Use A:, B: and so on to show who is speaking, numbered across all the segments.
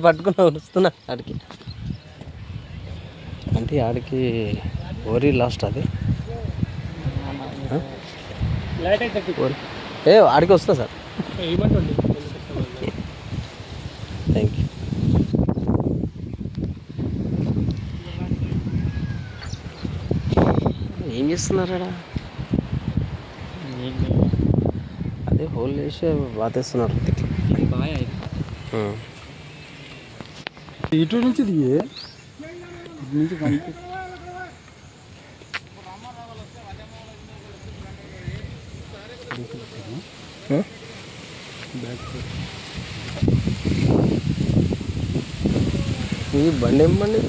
A: పట్టుకున్నా వస్తున్నా ఆడికి అంటే ఆడికి ఓరి లాస్ట్ అది ఆడికి వస్తా సార్. Thank you. ఏం చేస్తున్నారా? అదే హోల్ వేసి బాతేస్తున్నారు.
B: ఇటు నుంచి దిగే నుంచి కంప్లీట్
A: ఈ బండి ఏం బండి?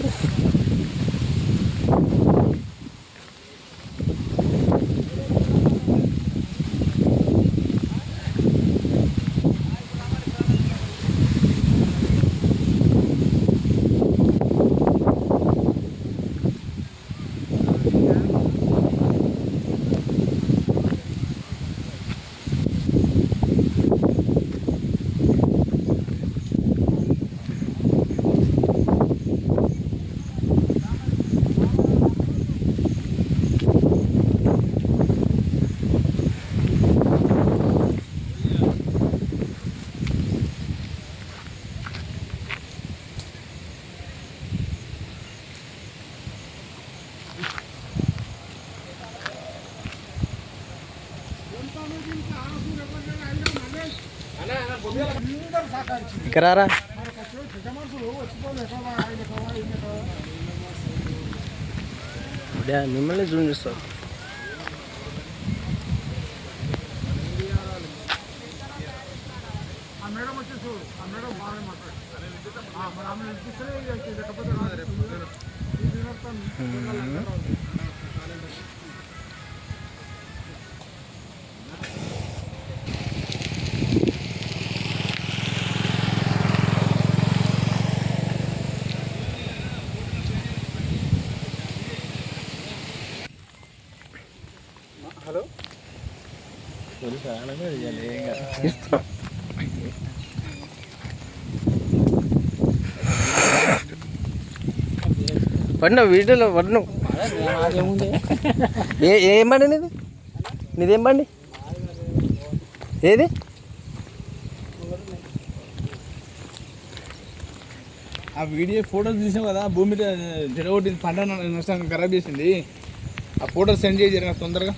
A: ఇక్కరారా మిమ్మల్ని జూమ్ చేస్తారు.
B: హలో
A: పడిన వీడియోలో పడిన ఏం బండి నీది? నీదేం బండి? ఏది?
B: ఆ వీడియో ఫోటోస్ తీసాం కదా, భూమి జరగొట్టి పంట నష్టాన్ని ఖరాబ్ చేసింది. ఆ ఫోటోస్ సెండ్ చేసి నాకు తొందరగా.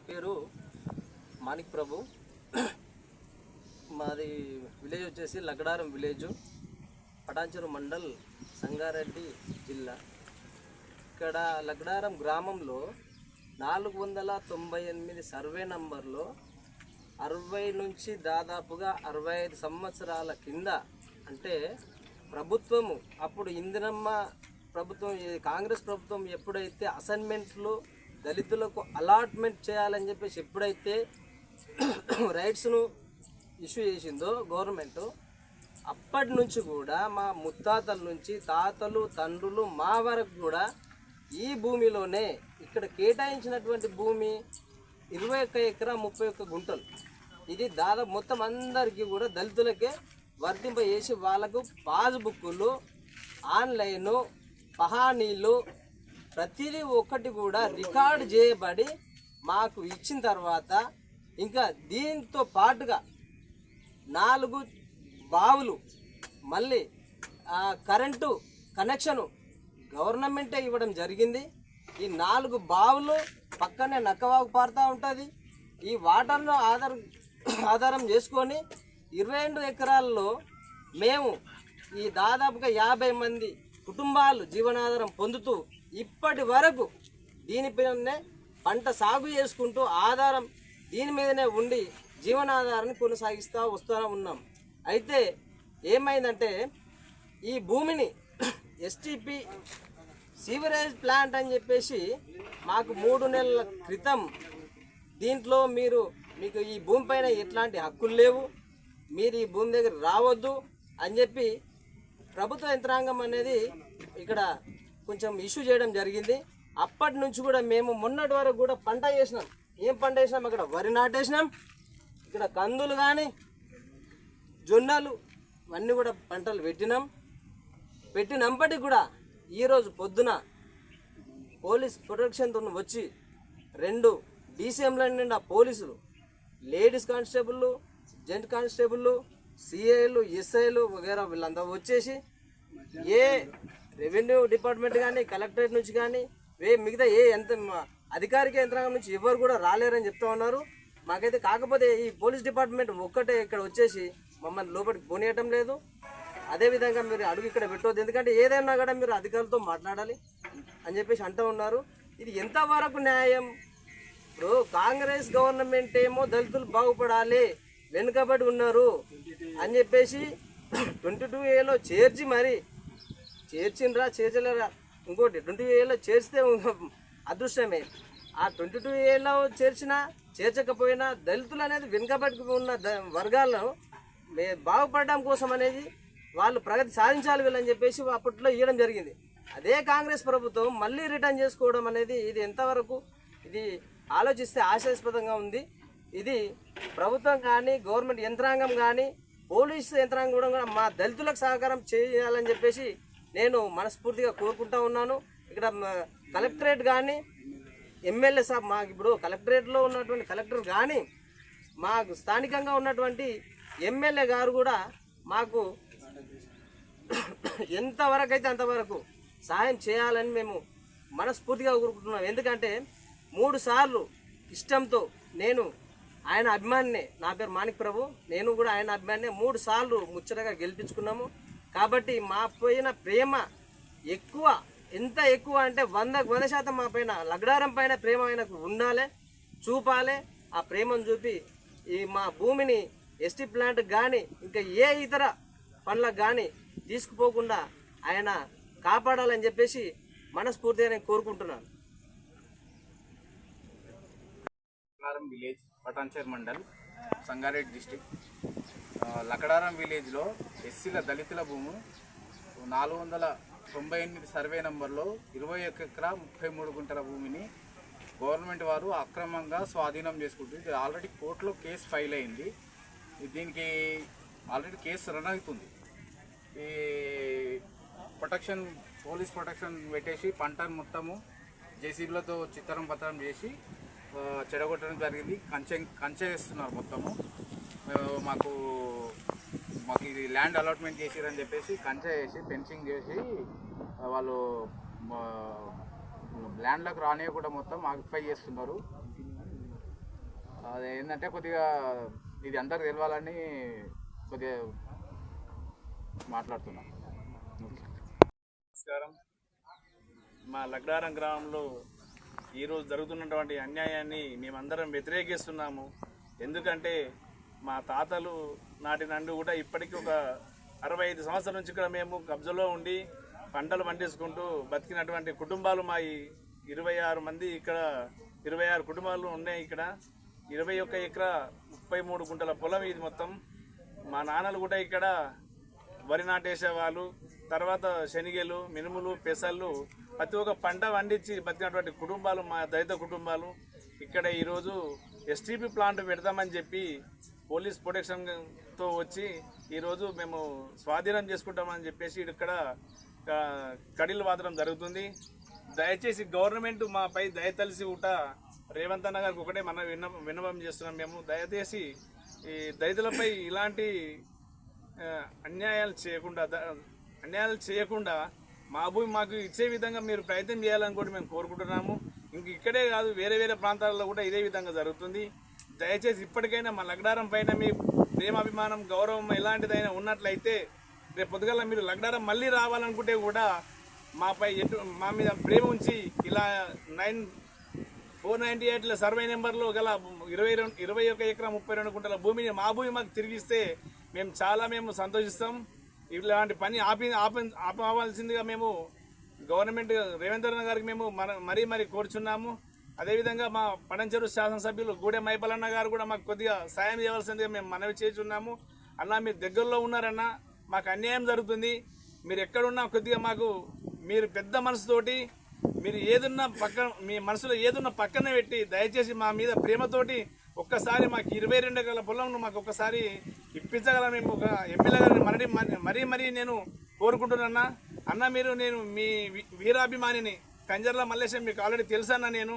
C: పేరు మాణిక్ ప్రభు. మాది విలేజ్ వచ్చేసి లగడారం విలేజు, పటాన్చెరు మండల్, సంగారెడ్డి జిల్లా. ఇక్కడ లగడారం గ్రామంలో 498 సర్వే నంబర్లో 60 నుంచి దాదాపుగా 65 సంవత్సరాల కింద, అంటే ప్రభుత్వము అప్పుడు ఇందిరమ్మ ప్రభుత్వం, కాంగ్రెస్ ప్రభుత్వం ఎప్పుడైతే అసైన్మెంట్లు దళితులకు అలాట్మెంట్ చేయాలని చెప్పేసి ఎప్పుడైతే రైట్స్ను ఇష్యూ చేసిందో గవర్నమెంట్, అప్పటి నుంచి కూడా మా ముత్తాతల నుంచి తాతలు తండ్రులు మా వరకు కూడా ఈ భూమిలోనే, ఇక్కడ కేటాయించినటువంటి భూమి 21 ఎకరా 31 గుంటలు. ఇది దాదాపు మొత్తం అందరికీ కూడా దళితులకే వర్తింపజేసి వాళ్ళకు పాస్బుక్లు, ఆన్లైను, పహానీలు ప్రతిదీ ఒక్కటి కూడా రికార్డు చేయబడి మాకు ఇచ్చిన తర్వాత, ఇంకా దీంతో పాటుగా 4 బావులు, మళ్ళీ కరెంటు కనెక్షను గవర్నమెంటే ఇవ్వడం జరిగింది. ఈ 4 బావులు పక్కనే నక్కవాగు పారుతూ ఉంటుంది. ఈ వాటర్ను ఆధారం చేసుకొని 22 ఎకరాల్లో మేము ఈ దాదాపుగా 50 మంది కుటుంబాలు జీవనాధారం పొందుతూ ఇప్పటి వరకు దీనిపైనే పంట సాగు చేసుకుంటూ ఆధారం దీని మీదనే ఉండి జీవనాధారాన్ని కొనసాగిస్తూ వస్తూ ఉన్నాం. అయితే ఏమైందంటే ఈ భూమిని ఎస్టీపీ సీవరేజ్ ప్లాంట్ అని చెప్పేసి మాకు 3 నెలల క్రితం, దీంట్లో మీకు ఈ భూమి పైన ఎట్లాంటి హక్కులు లేవు, మీరు ఈ భూమి దగ్గర రావద్దు అని చెప్పి ప్రభుత్వ యంత్రాంగం అనేది ఇక్కడ కొంచెం ఇష్యూ చేయడం జరిగింది. అప్పటి నుంచి కూడా మేము మొన్నటి వరకు కూడా పంట చేసినాం. ఏం పంట వేసినాం? అక్కడ వరి నాటేసినాం, ఇక్కడ కందులు కానీ జొన్నలు ఇవన్నీ కూడా పంటలు పెట్టినప్పటికి కూడా ఈరోజు పొద్దున పోలీస్ ప్రొటెక్షన్తో వచ్చి 2 డీసీఎంల నిండా పోలీసులు, లేడీస్ కానిస్టేబుళ్ళు, జెంట్ కానిస్టేబుళ్ళు, సిఐలు, ఎస్ఐలు వగేరా వీళ్ళంతా వచ్చేసి ఏ రెవెన్యూ డిపార్ట్మెంట్ కానీ, కలెక్టరేట్ నుంచి కానీ, మిగతా ఎంత అధికారిక యంత్రాంగం నుంచి ఎవరు కూడా రాలేరని చెప్తా ఉన్నారు. మాకైతే కాకపోతే ఈ పోలీస్ డిపార్ట్మెంట్ ఒక్కటే ఇక్కడ వచ్చేసి మమ్మల్ని లోపలికి పోనీయటం లేదు. అదేవిధంగా మీరు అడుగు ఇక్కడ పెట్టవద్దు, ఎందుకంటే ఏదైనా కూడా మీరు అధికారులతో మాట్లాడాలి అని చెప్పేసి అంటూ ఉన్నారు. ఇది ఎంతవరకు న్యాయం? ఇప్పుడు కాంగ్రెస్ గవర్నమెంట్ ఏమో దళితులు బాగుపడాలి, వెనుకబడి ఉన్నారు అని చెప్పేసి 22Aలో చేర్చి మరి చేర్చిండ్రా చేర్చలేరా, ఇంకోటి 22Aలో చేర్చితే అదృష్టమే. ఆ 22Aలో చేర్చకపోయినా దళితులు అనేది వెనుకబడి ఉన్న వర్గాలను బాగుపడడం కోసం అనేది వాళ్ళు ప్రగతి సాధించాలి వీళ్ళని చెప్పేసి అప్పట్లో ఇవ్వడం జరిగింది. అదే కాంగ్రెస్ ప్రభుత్వం మళ్ళీ రిటర్న్ చేసుకోవడం అనేది ఇది ఎంతవరకు, ఇది ఆలోచిస్తే ఆశాస్పదంగా ఉంది. ఇది ప్రభుత్వం కానీ, గవర్నమెంట్ యంత్రాంగం కానీ, పోలీసు యంత్రాంగం కూడా మా దళితులకు సహకారం చేయాలని చెప్పేసి నేను మనస్ఫూర్తిగా కోరుకుంటా ఉన్నాను. ఇక్కడ కలెక్టరేట్ కానీ, ఎమ్మెల్యే సాబ్, మాకు ఇప్పుడు కలెక్టరేట్లో ఉన్నటువంటి కలెక్టర్ కానీ, మాకు స్థానికంగా ఉన్నటువంటి ఎమ్మెల్యే గారు కూడా మాకు ఎంతవరకు అయితే అంతవరకు సహాయం చేయాలని మేము మనస్ఫూర్తిగా కోరుకుంటున్నాం. ఎందుకంటే 3 సార్లు ఇష్టంతో నేను ఆయన అభిమానినే, నా పేరు మాణిక్ ప్రభు, నేను కూడా ఆయన అభిమానినే, 3 సార్లు ముచ్చటగా గెలిపించుకున్నాము. కాబట్టి మా పైన ప్రేమ ఎక్కువ, ఎంత ఎక్కువ అంటే 100% మా పైన, లగడారం పైన ప్రేమ ఆయనకు ఉండాలి, చూపాలి. ఆ ప్రేమను చూపి ఈ మా భూమిని ఎస్టీ ప్లాంట్ కానీ, ఇంకా ఏ ఇతర పనులకు కానీ తీసుకుపోకుండా ఆయన కాపాడాలని చెప్పేసి మనస్ఫూర్తిగా నేను కోరుకుంటున్నాను.
D: Village, Patancheru mandal, Sangareddy district. లకడారం విలేజ్లో ఎస్సీల దళితుల భూము 498 సర్వే నంబర్లో 21 ఎకరా 33 గుంటల భూమిని గవర్నమెంట్ వారు అక్రమంగా స్వాధీనం చేసుకుంటుంది. ఇది ఆల్రెడీ కోర్టులో కేసు ఫైల్ అయింది. దీనికి ఆల్రెడీ కేసు రన్ అవుతుంది. ఈ పోలీస్ ప్రొటెక్షన్ పెట్టేసి పంటను మొత్తము జేసీబీలతో చిత్తరం పత్రం చేసి చెడగొట్టడం జరిగింది. కంచె వేస్తున్నారు మొత్తము. మాకు ఇది ల్యాండ్ అలాట్మెంట్ చేసిరని చెప్పేసి కంచె వేసి ఫెన్సింగ్ చేసి వాళ్ళు ల్యాండ్లకు రానియకుండా మొత్తం ఆక్యుపై చేస్తున్నారు. అది ఏంటంటే కొద్దిగా ఇది అందరికి తెలవాలని కొద్దిగా మాట్లాడుతున్నాం.
E: నమస్కారం. మా లగ్డారం గ్రామంలో ఈరోజు జరుగుతున్నటువంటి అన్యాయాన్ని మేమందరం వ్యతిరేకిస్తున్నాము. ఎందుకంటే మా తాతలు నాటి నుండి కూడా ఇప్పటికీ ఒక 65 సంవత్సరాల నుంచి ఇక్కడ మేము కబ్జాలో ఉండి పంటలు పండించుకుంటూ బతికినటువంటి కుటుంబాలు మా 26 మంది ఇక్కడ 26 కుటుంబాలు ఉన్నాయి. ఇక్కడ 21 ఎకరా 33 గుంటల పొలం ఇది మొత్తం. మా నాన్నలు కూడా ఇక్కడ వరి నాటేసేవాళ్ళు, తర్వాత శనిగలు, మినుములు, పెసళ్ళు ప్రతి ఒక్క పంట పండించి బతికినటువంటి కుటుంబాలు మా దళిత కుటుంబాలు. ఇక్కడ ఈరోజు ఎస్టీపీ ప్లాంట్ పెడతామని చెప్పి పోలీస్ ప్రొటెక్షన్తో వచ్చి ఈరోజు మేము స్వాధీనం చేసుకుంటామని చెప్పేసి ఇక్కడ కడీలు వాదడం జరుగుతుంది. దయచేసి గవర్నమెంట్ మాపై దయతలిసి ఉట రేవంత్ అన్న గారికి ఒకటే మనం విన్నపం చేస్తున్నాం. మేము దయచేసి ఈ దళితులపై ఇలాంటి అన్యాయాలు చేయకుండా మా భూమి మాకు ఇచ్చే విధంగా మీరు ప్రయత్నం చేయాలని కూడా మేము కోరుకుంటున్నాము. ఇంక ఇక్కడే కాదు, వేరే వేరే ప్రాంతాల్లో కూడా ఇదే విధంగా జరుగుతుంది. దయచేసి ఇప్పటికైనా మా లగ్డారం పైన మీ ప్రేమాభిమానం, గౌరవం ఎలాంటిదైనా ఉన్నట్లయితే రేపు పొద్దుగల మీరు లగ్డారం మళ్ళీ రావాలనుకుంటే కూడా మాపై మా మీద ప్రేమ ఉంచి ఇలా 498 సర్వే నెంబర్లో గల 21 ఎకరా 32 గుంటల భూమిని మా భూమి మాకు తిరిగిస్తే మేము సంతోషిస్తాం. ఇలాంటి పని ఆపవలసిందిగా మేము గవర్నమెంట్ రేవంత్ రెడ్డి గారికి మేము మరీ కోరుచున్నాము. అదేవిధంగా మా పడంచెరు శాసనసభ్యులు గూడెం మైపల్లన్న గారు కూడా మాకు కొద్దిగా సాయం చేయవలసిందిగా మేము మనవి చేస్తున్నాము. అన్న మీరు దగ్గరలో ఉన్నారన్న, మాకు అన్యాయం జరుగుతుంది. మీరు ఎక్కడున్నా కొద్దిగా మాకు మీరు పెద్ద మనసుతోటి మీరు మీ మనసులో ఏదున్నా పక్కన పెట్టి దయచేసి మా మీద ప్రేమతోటి ఒక్కసారి మాకు 22 ఎకరాల పొలంను మాకు ఒక్కసారి ఇప్పించగల మేము ఒక ఎమ్మెల్యే గారిని మరీ నేను కోరుకుంటున్నా. అన్న నేను మీ వీరాభిమానిని కంజర్ల మల్లేశం మీకు ఆల్రెడీ తెలుసన్నా నేను,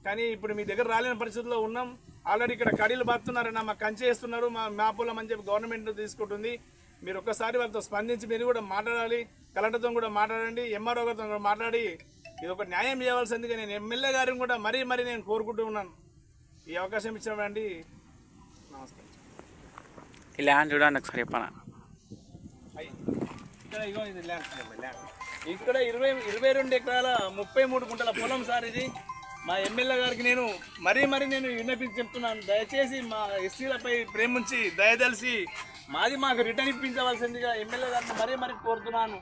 E: కానీ ఇప్పుడు మీ దగ్గర రాలేని పరిస్థితుల్లో ఉన్నాం. ఆల్రెడీ ఇక్కడ కడీలు బాగుతున్నారన్న, మాకు కంచె వేస్తున్నారు, మా పొలం అని చెప్పి గవర్నమెంట్ తీసుకుంటుంది. మీరు ఒక్కసారి వాళ్ళతో స్పందించి మీరు కూడా మాట్లాడాలి, కలెక్టర్తో కూడా మాట్లాడండి, ఎంఆర్ఓ గారితో కూడా మాట్లాడి ఇది ఒక న్యాయం చేయవలసిందిగా నేను ఎమ్మెల్యే గారిని కూడా మరీ నేను కోరుకుంటూ ఉన్నాను. ఈ అవకాశం ఇచ్చినటువంటి నమస్కారం.
F: ఈ ల్యాండ్ చూడండి ఒకసారి చెప్పనా.
E: ఇక్కడ ఇగో ఇది ల్యాండ్ ఇక్కడ 22 ఎకరాల 33 గుంటల పొలం సార్ ఇది. మా ఎమ్మెల్యే గారికి నేను మరీ నేను విన్నపించి చెప్తున్నాను. దయచేసి మా ఎస్సీలపై ప్రేమ ఉంచి దయదలిసి మాకు రిటర్న్ ఇప్పించవలసిందిగా ఎమ్మెల్యే గారిని మరీ కోరుతున్నాను.